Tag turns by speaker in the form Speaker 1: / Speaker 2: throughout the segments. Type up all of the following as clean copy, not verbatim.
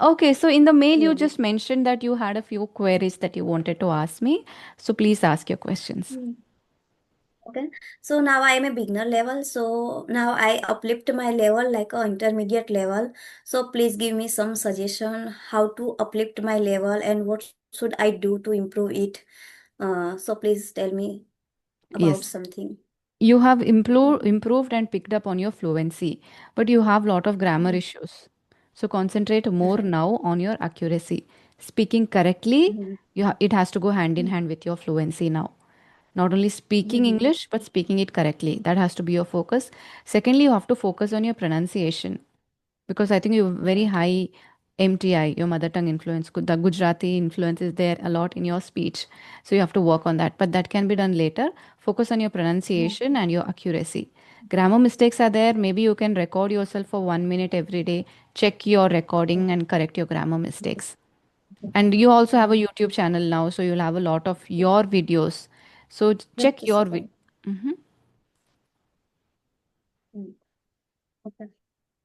Speaker 1: Okay, so in the mail, you
Speaker 2: Yeah.
Speaker 1: just mentioned that you had a few queries that you wanted to ask me. So please ask your questions.
Speaker 2: Mm. Okay. So now I am a beginner level. So now I uplift my level like a intermediate level. So please give me some suggestion how to uplift my level and what should I do to improve it. So please tell me about
Speaker 1: Yes.
Speaker 2: something.
Speaker 1: You have
Speaker 2: Mhm.
Speaker 1: improved and picked up on your fluency, but you have a lot of grammar
Speaker 2: Mhm.
Speaker 1: issues. So concentrate more
Speaker 2: Right.
Speaker 1: now on your accuracy. Speaking correctly,
Speaker 2: Mhm.
Speaker 1: it has to go hand in
Speaker 2: Mhm.
Speaker 1: hand with your fluency now. Not only speaking
Speaker 2: Mhm.
Speaker 1: English, but speaking it correctly. That has to be your focus. Secondly, you have to focus on your pronunciation because I think you have very high MTI, your mother tongue influence. The Gujarati influence is there a lot in your speech. So you have to work on that. But that can be done later. Focus on your
Speaker 2: Yeah.
Speaker 1: pronunciation and your accuracy. Grammar mistakes are there. Maybe you can record yourself for 1 minute every day. Check your recording and correct your grammar mistakes. And you also have a
Speaker 2: Mhm.
Speaker 1: YouTube channel now, so you'll have a lot of your videos. So check
Speaker 2: That's
Speaker 1: your
Speaker 2: right. Mm. Okay.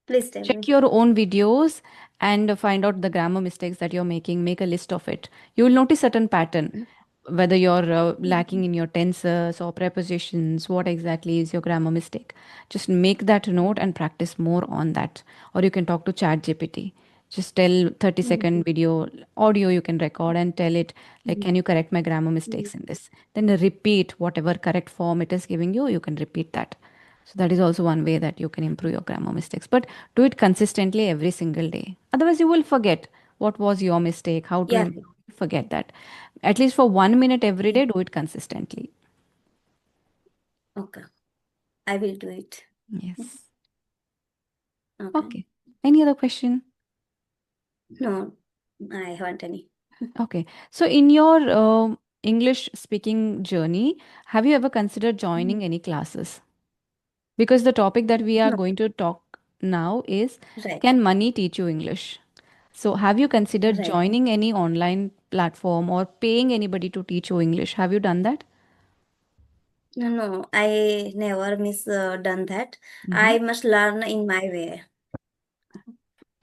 Speaker 2: Please tell
Speaker 1: check
Speaker 2: me.
Speaker 1: your own videos and find out the grammar mistakes that you're making. Make a list of it. You will notice certain pattern, whether you're lacking
Speaker 2: Mhm.
Speaker 1: in your tenses or prepositions. What exactly is your grammar mistake? Just make that note and practice more on that. Or you can talk to Chat GPT. Just tell 30-second
Speaker 2: Mhm.
Speaker 1: video audio you can record and tell it like,
Speaker 2: Mhm.
Speaker 1: can you correct my grammar
Speaker 2: Mhm.
Speaker 1: mistakes in this? Then repeat whatever correct form it is giving you. You can repeat that. So that is also one way that you can improve your grammar mistakes. But do it consistently every single day. Otherwise, you will forget what was your mistake, how to
Speaker 2: Yeah.
Speaker 1: improve. Forget that. At least for 1 minute every
Speaker 2: Yeah.
Speaker 1: day, do it consistently.
Speaker 2: Okay. I will do it.
Speaker 1: Yes.
Speaker 2: Okay.
Speaker 1: Okay. Any other question?
Speaker 2: No, I haven't any.
Speaker 1: Okay. So in your English speaking journey, have you ever considered
Speaker 2: Mhm.
Speaker 1: joining any classes? Because the topic that we are
Speaker 2: No.
Speaker 1: going to talk now is,
Speaker 2: Right.
Speaker 1: can money teach you English? So, have you considered
Speaker 2: Right.
Speaker 1: joining any online platform or paying anybody to teach you English? Have you done that?
Speaker 2: No, no, I never miss done that.
Speaker 1: Hmm.
Speaker 2: I must learn in my way,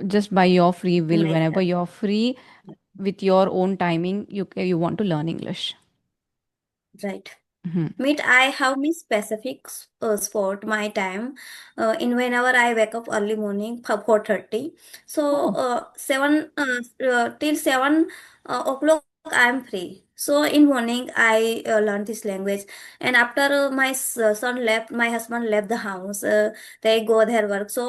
Speaker 1: Just by your free will, whenever
Speaker 2: myself.
Speaker 1: you're free with your own timing, you want to learn English.
Speaker 2: Right.
Speaker 1: Hmm.
Speaker 2: Meet I have my specific sport my time in whenever I wake up early morning 4:30. So
Speaker 1: Oh.
Speaker 2: 7 till 7 o'clock I am free. So in morning I learn this language, and after my son left, my husband left the house. They go their work. So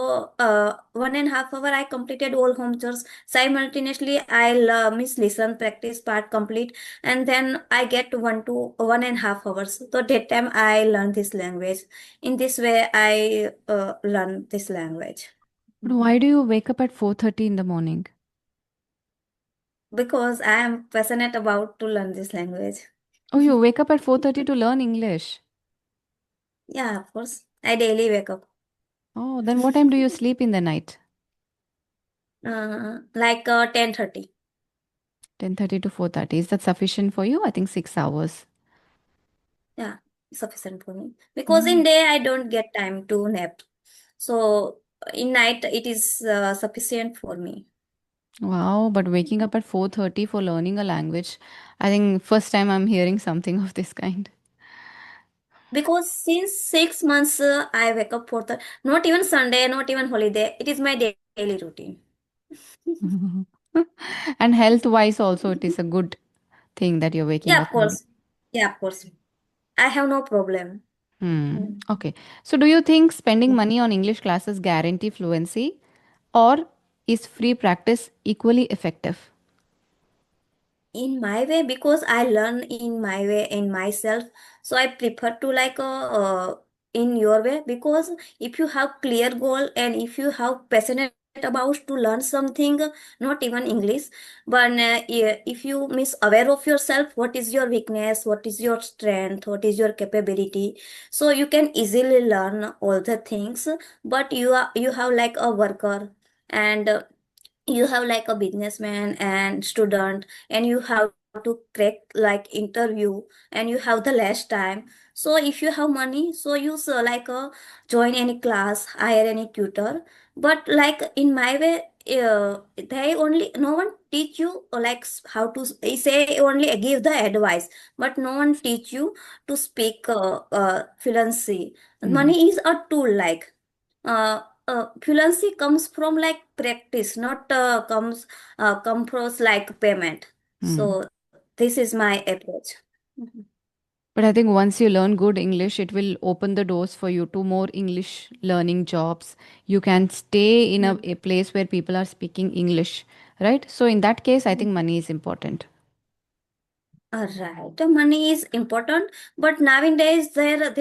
Speaker 2: 1.5 hour I completed all home chores. Simultaneously I miss listen practice part complete, and then I get 1 to 1.5 hours. So that time I learn this language. In this way, I learn this language
Speaker 1: But why do you wake up at 4:30 in the morning?
Speaker 2: because I am passionate about to learn this language.
Speaker 1: Oh, you wake up at 4:30 to learn English.
Speaker 2: Yeah, of course. I daily wake up
Speaker 1: Oh, then what time do you sleep in the night?
Speaker 2: like 10:30.
Speaker 1: 10:30 to 4:30. Is that sufficient for you? I think 6 hours.
Speaker 2: Yeah, sufficient for me because in
Speaker 1: Mm.
Speaker 2: day I don't get time to nap. So in night it is sufficient for me.
Speaker 1: Wow, but waking up at 4:30 for learning a language, I think first time I'm hearing something of this kind.
Speaker 2: Because since 6 months, I wake up for the not even Sunday, not even holiday. It is my daily routine.
Speaker 1: And health wise also it is a good thing that you're waking
Speaker 2: Yeah,
Speaker 1: up
Speaker 2: of
Speaker 1: early.
Speaker 2: course. Yeah, of course. I have no problem.
Speaker 1: Hmm.
Speaker 2: Mm.
Speaker 1: Okay. So do you think spending money on English classes guarantee fluency or is free practice equally effective?
Speaker 2: In my way, because I learn in my way in myself, so I prefer to like in your way, because if you have clear goal and if you have passionate about to learn something, not even English, but if you miss aware of yourself, what is your weakness, what is your strength, what is your capability, so you can easily learn all the things. But you have like a worker, and you have like a businessman and student, and you have to crack like interview, and you have the less time. So if you have money, so you like join any class, hire any tutor. But like in my way, they only, no one teach you like how to they say only give the advice, but no one teach you to speak fluency.
Speaker 1: Hmm.
Speaker 2: Money is a tool, like fluency comes from like practice, not come from like payment.
Speaker 1: Hmm.
Speaker 2: So this is my approach. Mhm.
Speaker 1: But I think once you learn good English, it will open the doors for you to more English learning jobs. You can stay in a place where people are speaking English, right? So in that case, I think money is important.
Speaker 2: Right. The money is important, but nowadays there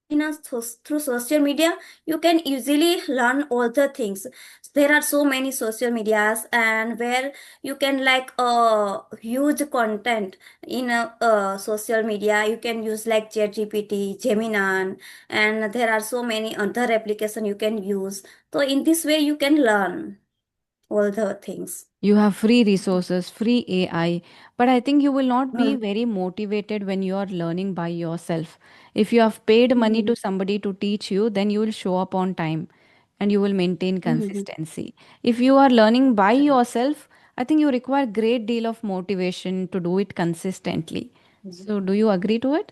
Speaker 2: in a through social media you can easily learn all the things. There are so many social medias and where you can like huge content in a social media. You can use like ChatGPT, Gemini, and there are so many other application you can use. So in this way you can learn all the things.
Speaker 1: You have free resources, free AI, but I think you will not be
Speaker 2: Mm.
Speaker 1: very motivated when you are learning by yourself. If you have paid money to
Speaker 2: Mhm.
Speaker 1: somebody to teach you, then you will show up on time and you will maintain
Speaker 2: Mhm.
Speaker 1: consistency. If you are learning by yourself, I think you require great deal of motivation to do it consistently. So do you agree to it?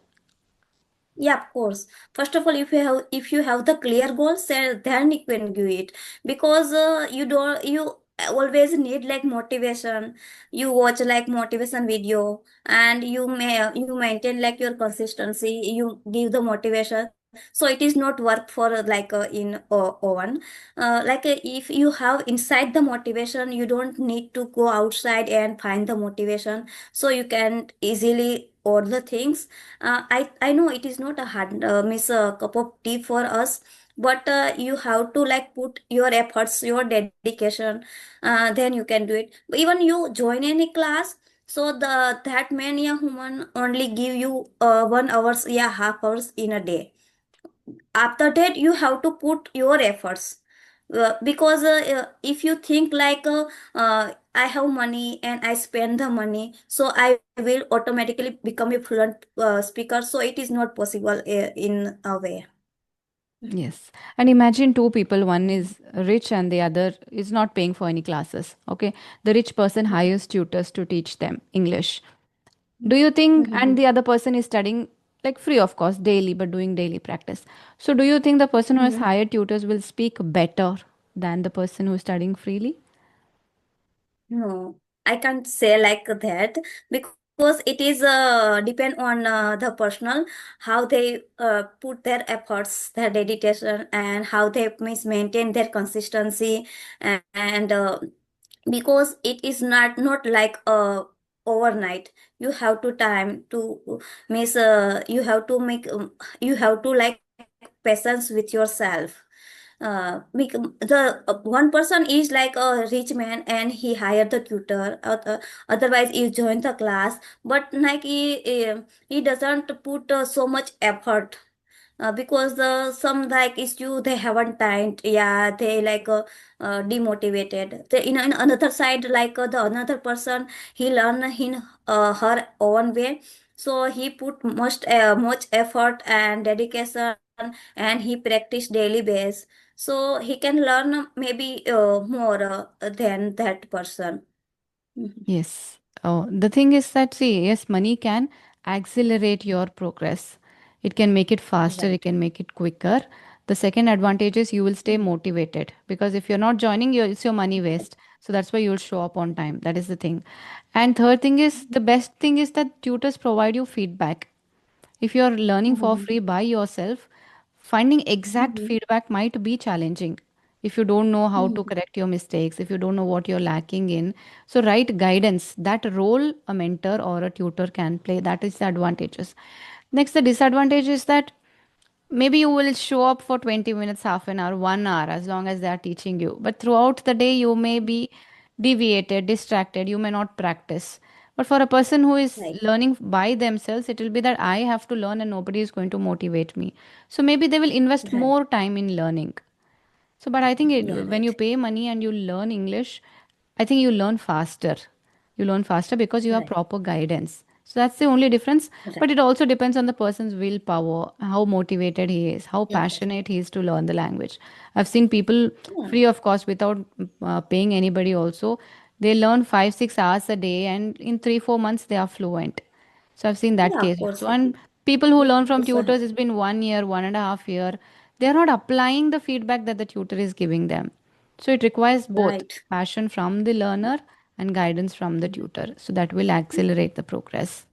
Speaker 2: Yeah, of course. First of all, if you have the clear goals, then you can do it, because you always need like motivation. You watch like motivation video, and you maintain like your consistency. You give the motivation, so it is not work for like in one. If you have inside the motivation, you don't need to go outside and find the motivation, so you can easily order the things. I know it is not a hard miss a cup of tea for us, but you have to like put your efforts, your dedication, then you can do it. Even you join any class, so the that many a human only give you 1 hours, yeah, half hours in a day. After that you have to put your efforts, because if you think like I have money and I spend the money, so I will automatically become a fluent speaker, so it is not possible in a way.
Speaker 1: Yes. And imagine two people, one is rich and the other is not paying for any classes. Okay. The rich person hires tutors to teach them English. Do you think, and the other person is studying like free of cost daily, but doing daily practice. So do you think the person who has hired tutors will speak better than the person who is studying freely?
Speaker 2: No, I can't say like that, because it is depend on the personal, how they put their efforts, their dedication, and how they maintain their consistency, and because it is not like overnight. You have to time to miss. You have to make. You have to like patience with yourself. The one person is like a rich man and he hired the tutor, otherwise he joined the class, but like he doesn't put so much effort, because some like issue they haven't time, yeah, they like demotivated. In another side, like the another person, he learn in her own way, so he put much effort and dedication, and he practice daily base, so he can learn maybe more than that person. Mhm.
Speaker 1: Yes. Oh, the thing is that, see, yes, money can accelerate your progress. It can make it faster, it
Speaker 2: Right.
Speaker 1: can make it quicker. The second advantage is you will stay motivated because if you're not joining, it's your money waste. So that's why you'll show up on time. That is the thing. And third thing is, the best thing is that tutors provide you feedback. If you're learning for
Speaker 2: Mhm.
Speaker 1: free by yourself, finding exact
Speaker 2: Mhm.
Speaker 1: feedback might be challenging. If you don't know how to
Speaker 2: Mhm.
Speaker 1: correct your mistakes, if you don't know what you're lacking in, so right guidance, that role a mentor or a tutor can play. That is the advantages. Next, the disadvantage is that maybe you will show up for 20 minutes, half an hour, 1 hour, as long as they are teaching you. But throughout the day, you may be deviated, distracted, you may not practice. But for a person who is
Speaker 2: Right.
Speaker 1: learning by themselves, it will be that I have to learn and nobody is going to motivate me. So maybe they will invest
Speaker 2: Right.
Speaker 1: more time in learning. So, but I think
Speaker 2: Yeah,
Speaker 1: when you
Speaker 2: right.
Speaker 1: pay money and you learn English, I think you learn faster. You learn faster because you have
Speaker 2: Right.
Speaker 1: proper guidance. So that's the only difference.
Speaker 2: Right.
Speaker 1: But it also depends on the person's willpower, how motivated he is, how
Speaker 2: Yeah.
Speaker 1: passionate he is to learn the language. I've seen people
Speaker 2: Yeah.
Speaker 1: free of cost without paying anybody also. They learn 5, 6 hours a day, and in 3, 4 months they are fluent. So I've seen that
Speaker 2: Yeah, of
Speaker 1: case
Speaker 2: course.
Speaker 1: also. And people who learn from
Speaker 2: Also have.
Speaker 1: tutors, it's been 1 year, 1.5 year. They are not applying the feedback that the tutor is giving them. So it requires both
Speaker 2: Right.
Speaker 1: passion from the learner and guidance from the tutor. So that will accelerate the progress.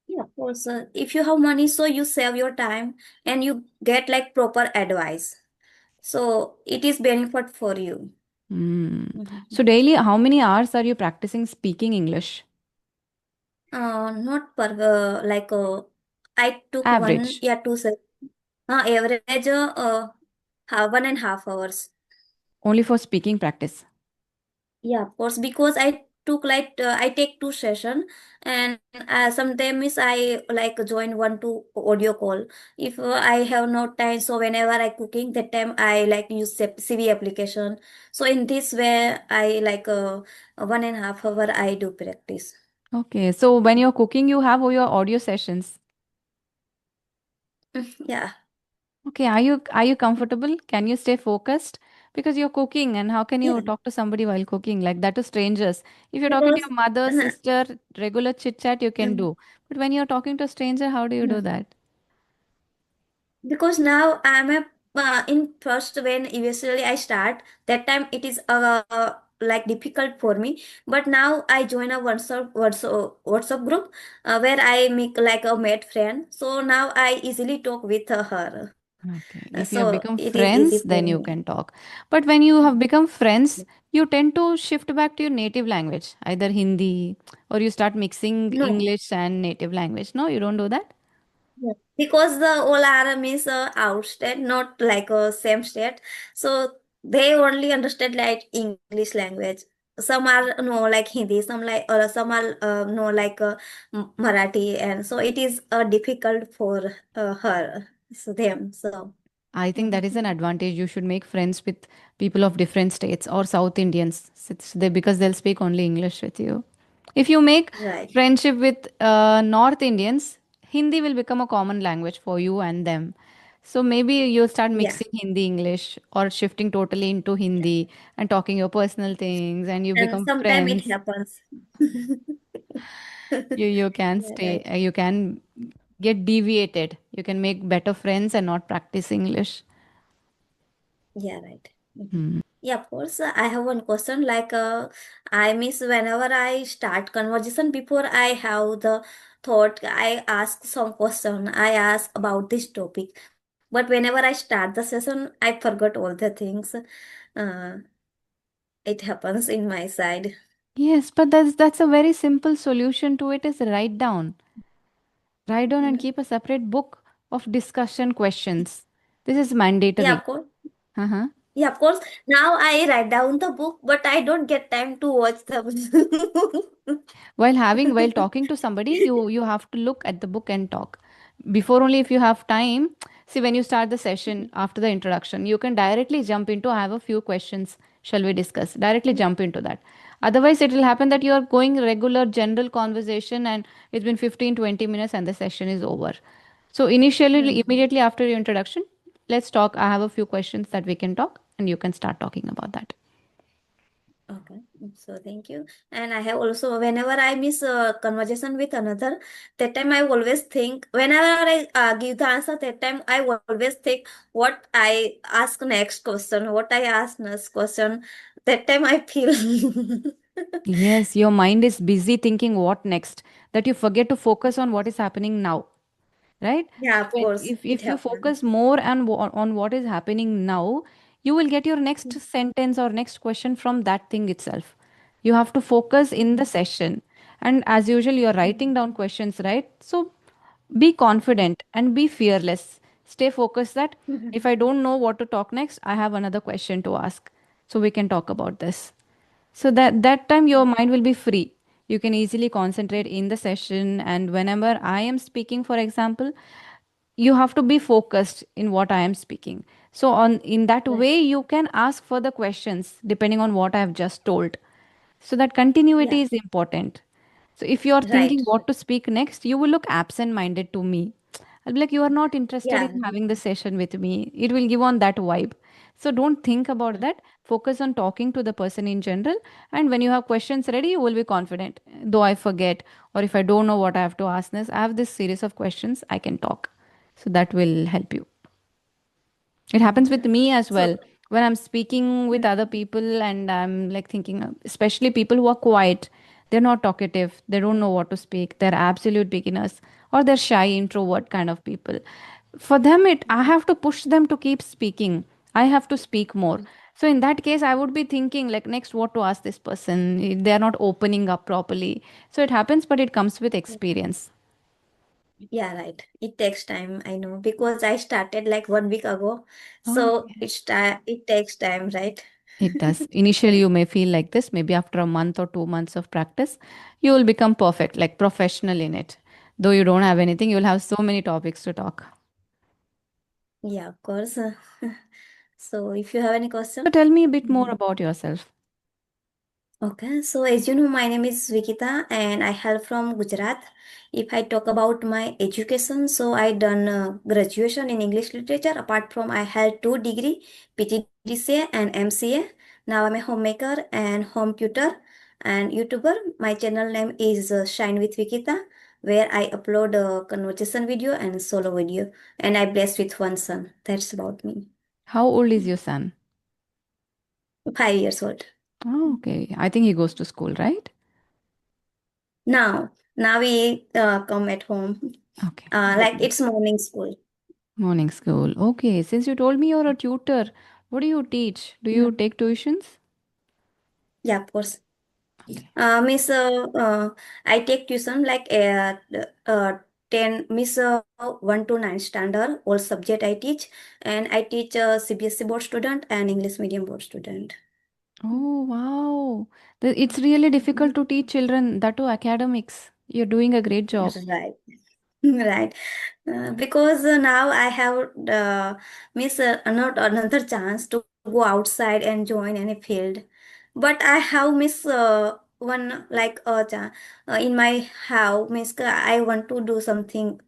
Speaker 2: Yeah, of course. If you have money, so you save your time and you get like proper advice. So it is benefit for you.
Speaker 1: Mm.
Speaker 2: Mhm.
Speaker 1: So daily, how many hours are you practicing speaking English?
Speaker 2: Not per like I took one
Speaker 1: Average,
Speaker 2: yeah two se average 1.5 hours.
Speaker 1: only for speaking practice.
Speaker 2: Yeah, of course, because I took like I take two session and sometimes I like join one to audio call. If I have no time, so whenever I cooking, that time I like use CV application. So in this way, I like 1.5 hour I do practice.
Speaker 1: Okay, so when you're cooking, you have all your audio sessions.
Speaker 2: Yeah,
Speaker 1: Okay, are you comfortable? Can you stay focused? Because you're cooking, and how can you
Speaker 2: yeah,
Speaker 1: talk to somebody while cooking like that to strangers? If you're talking to
Speaker 2: because
Speaker 1: your mother, sister, regular chit chat, you can do. But when you're talking to a stranger, how do you do that?
Speaker 2: because now I'm a in first when eventually I start that time it is like difficult for me, but now I join a WhatsApp group where I make like a mate friend, so now I easily talk with her.
Speaker 1: Okay. If you have
Speaker 2: So
Speaker 1: become
Speaker 2: it is easy
Speaker 1: friends,
Speaker 2: for
Speaker 1: then you
Speaker 2: me.
Speaker 1: can talk. But when you have become friends, you tend to shift back to your native language, either Hindi or you start mixing
Speaker 2: No.
Speaker 1: English and native language. No, you don't do that?
Speaker 2: Yeah. Because the whole RM is outstate, not like a same state. So they only understand like English language. Some are no like Hindi, some are no like Marathi, and so it is difficult for her, so them. So
Speaker 1: I think that is
Speaker 2: mhm.
Speaker 1: an advantage. You should make friends with people of different states or South Indians because they'll speak only English with you. If you make
Speaker 2: Right,
Speaker 1: friendship with North Indians, Hindi will become a common language for you and them. So maybe you'll start
Speaker 2: yeah,
Speaker 1: mixing Hindi English or shifting totally into Hindi and talking your personal things and you
Speaker 2: and
Speaker 1: become
Speaker 2: sometimes it
Speaker 1: friends.
Speaker 2: happens.
Speaker 1: You can
Speaker 2: Yeah,
Speaker 1: stay,
Speaker 2: right.
Speaker 1: you can get deviated. You can make better friends and not practice English.
Speaker 2: Yeah, right. Mhm.
Speaker 1: Hmm.
Speaker 2: Yeah, of course. I have one question. Like, I miss whenever I start conversation before I have the thought, I ask some question. I ask about this topic. But whenever I start the session, I forgot all the things. Uh, it happens in my side.
Speaker 1: Yes, but that's a very simple solution to it is write down. Write down and
Speaker 2: Mhm.
Speaker 1: keep a separate book of discussion questions. This is
Speaker 2: Yeah,
Speaker 1: mandatory.
Speaker 2: of course.
Speaker 1: Uh-huh.
Speaker 2: Yeah, of course. Now I write down the book, but I don't get time to watch the book.
Speaker 1: While talking to somebody, you have to look at the book and talk. Before only if you have time, see when you start the session after the introduction, you can directly jump into I have a few questions. Shall we discuss? Directly jump into that. Otherwise, it will happen that you are going regular general conversation and it's been 15, 20 minutes and the session is over. So initially,
Speaker 2: Mhm.
Speaker 1: immediately after your introduction, let's talk. I have a few questions that we can talk and you can start talking about that.
Speaker 2: Okay, so thank you. And I have also, whenever I miss a conversation with another, that time I always think, whenever I give the answer, that time I always think what I ask next question, what I ask next question. That time I feel.
Speaker 1: Yes, your mind is busy thinking what next, that you forget to focus on what is happening now, right?
Speaker 2: Yeah,
Speaker 1: So
Speaker 2: of course, it
Speaker 1: if you
Speaker 2: happened.
Speaker 1: focus more on what is happening now, you will get your next sentence or next question from that thing itself. You have to focus in the
Speaker 2: Mhm.
Speaker 1: session. And as usual, you're writing down questions, right? So be confident and be fearless. Stay focused that if I don't know what to talk next, I have another question to ask. So we can talk about this. So that time your mind will be free. You can easily concentrate in the session and whenever I am speaking, for example, you have to be focused in what I am speaking. So on in that
Speaker 2: Right.
Speaker 1: way you can ask further questions depending on what I have just told. So that
Speaker 2: Yeah.
Speaker 1: continuity is important. So if you're thinking
Speaker 2: Right.
Speaker 1: what to speak next, you will look absent minded to me. I'll be like, you are not interested
Speaker 2: Yeah.
Speaker 1: in having the session with me. It will give on that vibe. So don't think about that. Focus on talking to the person in general. And when you have questions ready, you will be confident. Though I forget, or if I don't know what I have to ask this, I have this series of questions I can talk. So that will help you. It happens with me as
Speaker 2: So,
Speaker 1: well. When I'm speaking with other people and I'm like thinking, especially people who are quiet, they're not talkative, they don't know what to speak, they're absolute beginners, or they're shy, introvert kind of people. For them, I have to push them to keep speaking. I have to speak more. So in that case, I would be thinking like next what to ask this person. They're not opening up properly. So it happens, but it comes with experience.
Speaker 2: yeah, right. It takes time, I know, because I started like 1 week ago. So
Speaker 1: Okay.
Speaker 2: it takes time, right?
Speaker 1: It does. Initially, you may feel like this. Maybe after a month or 2 months of practice, you will become perfect, like professional in it. Though you don't have anything, you'll have so many topics to talk.
Speaker 2: Yeah, of course. So if you have any
Speaker 1: So
Speaker 2: question.
Speaker 1: tell me a bit more about yourself.
Speaker 2: Okay, so as you know, my name is Vikita and I hail from Gujarat. If I talk about my education, so I done graduation in English literature. Apart from I had 2 degree, PGDCA and MCA. Now I'm a homemaker and home tutor and YouTuber. My channel name is Shine with Vikita, where I upload a conversation video and solo video. And I blessed with one son. That's about me.
Speaker 1: How old is your son?
Speaker 2: 5 years old.
Speaker 1: Oh, okay. I think he goes to school, right?
Speaker 2: Now we come at home.
Speaker 1: Okay. Good.
Speaker 2: Like it's morning school.
Speaker 1: Morning school. Okay. Since you told me you're a tutor, what do you teach? Do you
Speaker 2: Mm.
Speaker 1: take tuitions?
Speaker 2: Yeah, of course.
Speaker 1: Okay.
Speaker 2: Miss, I take tuition like 10, Miss 1 to 9 standard, all subject I teach, and I teach CBSE board student and English medium board student.
Speaker 1: Oh, wow. It's really difficult to teach children, that too academics. You're doing a great job.
Speaker 2: Right. Right. Because now I have miss not another chance to go outside and join any field. But I have miss one like in my house miss I want to do something.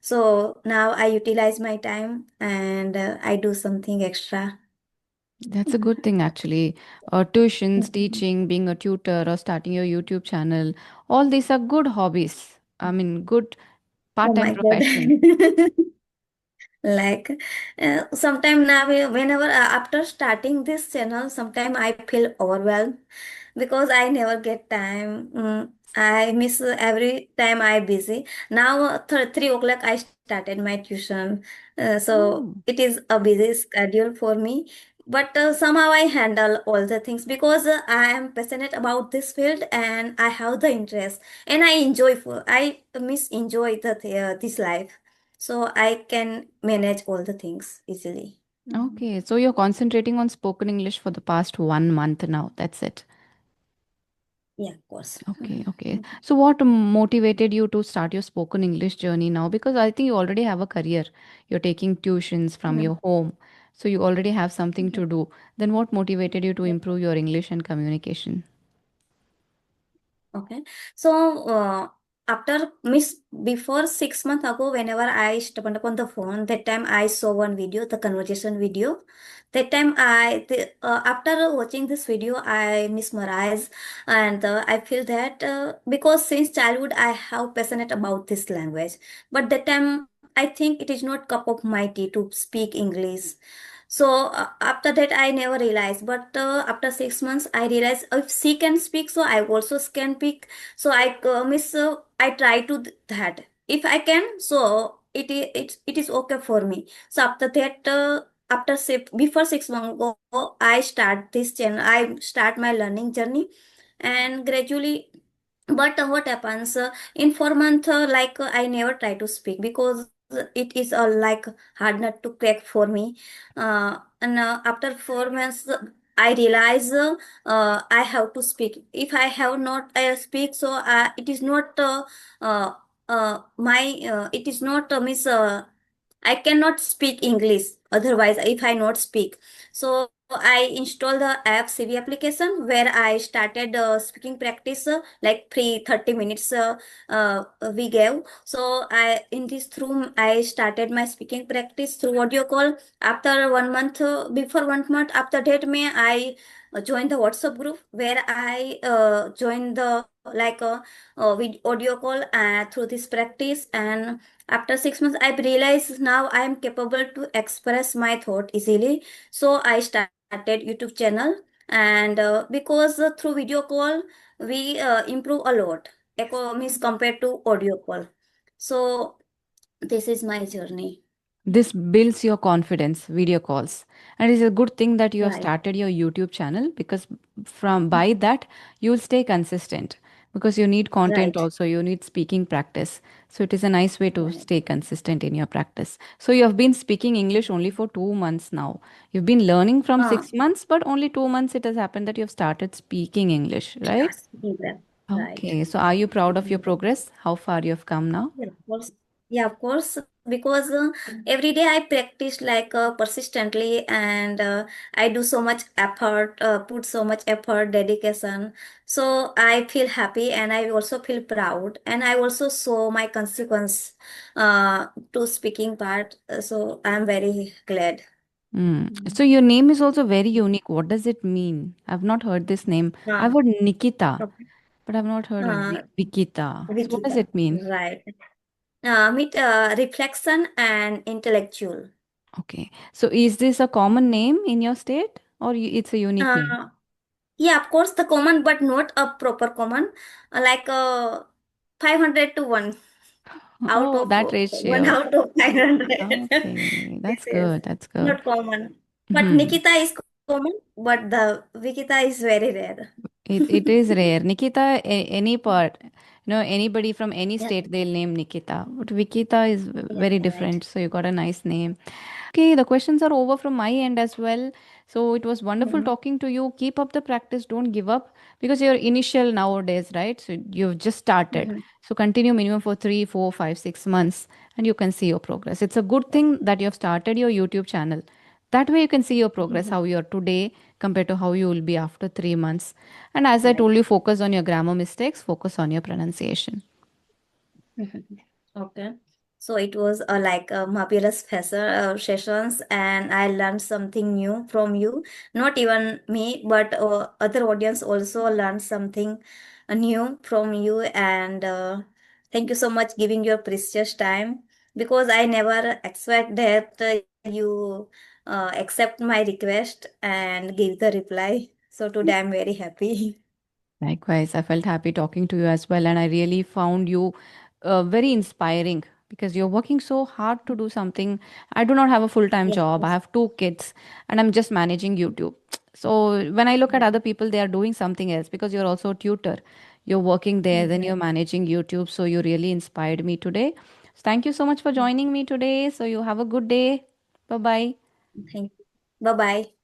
Speaker 2: So now I utilize my time and I do something extra.
Speaker 1: That's a good thing, actually. Tuitions, teaching, being a tutor, or starting your YouTube channel, all these are good hobbies. I mean, good
Speaker 2: Oh
Speaker 1: part time
Speaker 2: my God.
Speaker 1: profession.
Speaker 2: Like sometime now whenever after starting this channel sometime I feel overwhelmed because I never get time. I miss every time I busy. Now 3 o'clock I started my tuition, so
Speaker 1: Oh,
Speaker 2: it is a busy schedule for me. But somehow I handle all the things because I am passionate about this field and I have the interest and I enjoy. I miss enjoy this life, so I can manage all the things easily.
Speaker 1: okay. So you're concentrating on spoken English for the past 1 month now. That's it.
Speaker 2: Yeah, of course.
Speaker 1: Okay, okay. So what motivated you to start your spoken English journey now? Because I think you already have a career. You're taking tuitions from your home. So you already have something to do. Then what motivated you to improve your English and communication?
Speaker 2: Okay. So, after miss before 6 months ago, whenever I stumbled upon the phone, that time I saw one video, the conversation video. That time after watching this video, I mesmerized and I feel that because since childhood I have passionate about this language, but that time I think it is not cup of my tea to speak English. So after that, I never realized. But after 6 months, I realized if she can speak, so I also can speak. So I try to that. If I can, so it is okay for me. So after that, before 6 months ago, I start this channel. I start my learning journey, and gradually. But what happens in 4 months? I never try to speak because it is like hard nut to crack for me. And after 4 months, I realize I have to speak. If I have not speak, so it is not uh, my it is not miss. I cannot speak English otherwise if I not speak. So I installed the app CV application where I started speaking practice like free 30 minutes we gave. So I in this through I started my speaking practice through audio call. After 1 month, before 1 month after that, may I joined the WhatsApp group where I joined the like with audio call through this practice. And after 6 months, I realized now I am capable to express my thought easily. So I started YouTube channel, and because through video call we improve a lot. Echo means compared to audio call. So this is my journey.
Speaker 1: This builds your confidence, video calls. And it's a good thing that you have
Speaker 2: Right.
Speaker 1: started your YouTube channel, because from by that you'll stay consistent, because you need content
Speaker 2: Right.
Speaker 1: also, you need speaking practice. So it is a nice way to
Speaker 2: Right.
Speaker 1: stay consistent in your practice. So you have been speaking English only for 2 months now. You've been learning from
Speaker 2: Uh,
Speaker 1: 6 months, but only 2 months it has happened that you have started speaking English,
Speaker 2: yeah,
Speaker 1: right?
Speaker 2: speaking that. Right.
Speaker 1: Okay. So are you proud of your
Speaker 2: Mhm.
Speaker 1: progress? How far you have come now?
Speaker 2: Yeah, of course. Yeah, of course. Because every day I practice like persistently, and I do so much effort, put so much effort, dedication. So I feel happy, and I also feel proud, and I also saw my consequence to speaking part. So I'm very glad.
Speaker 1: Mm.
Speaker 2: Mhm.
Speaker 1: So your name is also very unique. What does it mean? I've not heard this name.
Speaker 2: Uh,
Speaker 1: I've heard Nikita,
Speaker 2: okay.
Speaker 1: but I've not heard
Speaker 2: Uh,
Speaker 1: Vikita. So what does
Speaker 2: Vikita,
Speaker 1: it mean?
Speaker 2: right. Meet reflection and intellectual.
Speaker 1: Okay. So is this a common name in your state, or it's a unique name?
Speaker 2: Uh, Yeah, of course, the common, but not a proper common, like 500 to 1 out
Speaker 1: Oh,
Speaker 2: of
Speaker 1: that
Speaker 2: 1
Speaker 1: ratio.
Speaker 2: out of 500.
Speaker 1: Okay,
Speaker 2: This
Speaker 1: that's
Speaker 2: is
Speaker 1: good. That's good.
Speaker 2: not common. But
Speaker 1: Hmm.
Speaker 2: Nikita is common, but the Vikita is very rare.
Speaker 1: It is rare. Nikita, any part, anybody from any
Speaker 2: Yeah,
Speaker 1: state, they'll name Nikita. But Vikita is
Speaker 2: yeah,
Speaker 1: very
Speaker 2: right.
Speaker 1: different. So you got a nice name. Okay, the questions are over from my end as well. So it was wonderful
Speaker 2: Mhm,
Speaker 1: talking to you. Keep up the practice. Don't give up, because you're initial nowadays, right? So you've just started.
Speaker 2: mhm.
Speaker 1: So continue minimum for 3, 4, 5, 6 months, and you can see your progress. It's a good thing that you have started your YouTube channel. That way you can see your progress,
Speaker 2: Mhm.
Speaker 1: how you are today compared to how you will be after 3 months. And as I
Speaker 2: Right.
Speaker 1: told you, focus on your grammar mistakes, focus on your pronunciation.
Speaker 2: Okay. So it was like a marvelous sessions, and I learned something new from you. Not even me, but other audience also learned something new from you. And thank you so much giving your precious time, because I never expect that you accept my request and give the reply. So today I'm very happy.
Speaker 1: Likewise, I felt happy talking to you as well, and I really found you very inspiring, because you're working so hard to do something. I do not have a full time
Speaker 2: Yeah, of
Speaker 1: job, I
Speaker 2: course.
Speaker 1: have 2 kids, and I'm just managing YouTube. So when I look at
Speaker 2: Yeah.
Speaker 1: other people, they are doing something else, because you're also a tutor. You're working there, then you're
Speaker 2: Mhm.
Speaker 1: managing YouTube. So you really inspired me today. So thank you so much for joining me today. So you have a good day. Bye bye.
Speaker 2: Thank you. Bye bye.